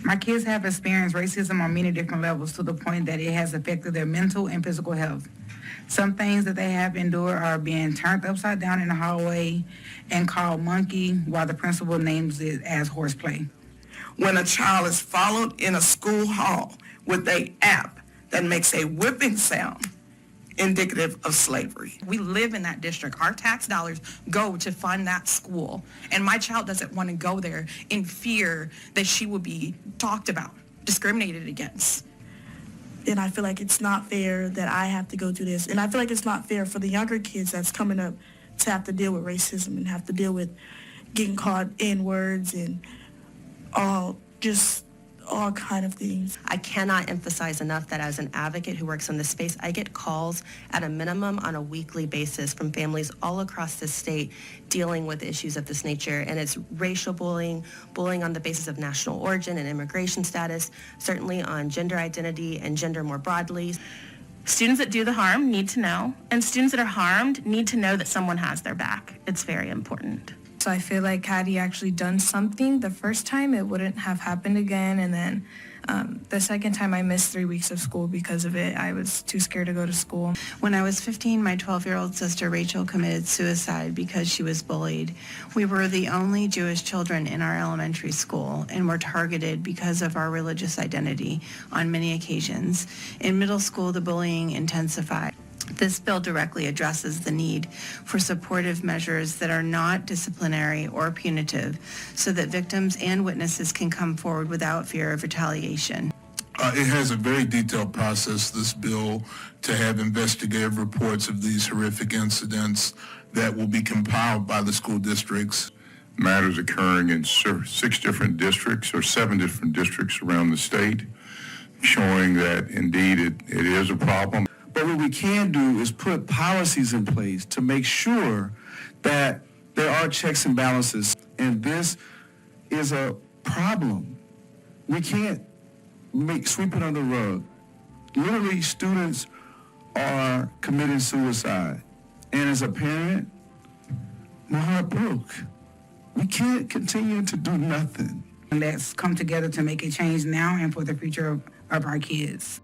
My kids have experienced racism on many different levels to the point that it has affected their mental and physical health. Some things that they have endured are being turned upside down in the hallway and called monkey while the principal names it as horseplay. When a child is followed in a school hall with an app that makes a whipping sound, indicative of slavery. We live in that district. Our tax dollars go to fund that school. And my child doesn't want to go there in fear that she will be talked about, discriminated against. And I feel like it's not fair that I have to go through this. And I feel like it's not fair for the younger kids that's coming up to have to deal with racism and have to deal with getting caught in words and all kind of things. I cannot emphasize enough that as an advocate who works in this space, I get calls at a minimum on a weekly basis from families all across the state dealing with issues of this nature. And it's racial bullying, bullying on the basis of national origin and immigration status, certainly on gender identity and gender more broadly. Students that do the harm need to know, and students that are harmed need to know that someone has their back. It's very important. So I feel like had he actually done something the first time, it wouldn't have happened again. And then the second time I missed 3 weeks of school because of it. I was too scared to go to school. When I was 15, my 12-year-old sister Rachel committed suicide because she was bullied. We were the only Jewish children in our elementary school and were targeted because of our religious identity on many occasions. In middle school, the bullying intensified. This bill directly addresses the need for supportive measures that are not disciplinary or punitive so that victims and witnesses can come forward without fear of retaliation. It has a very detailed process, this bill, to have investigative reports of these horrific incidents that will be compiled by the school districts. Matters occurring in 6 different districts or 7 different districts around the state, showing that indeed it is a problem. But what we can do is put policies in place to make sure that there are checks and balances. And this is a problem. We can't sweep it under the rug. Literally, students are committing suicide. And as a parent, my heart broke. We can't continue to do nothing. Let's come together to make a change now and for the future of our kids.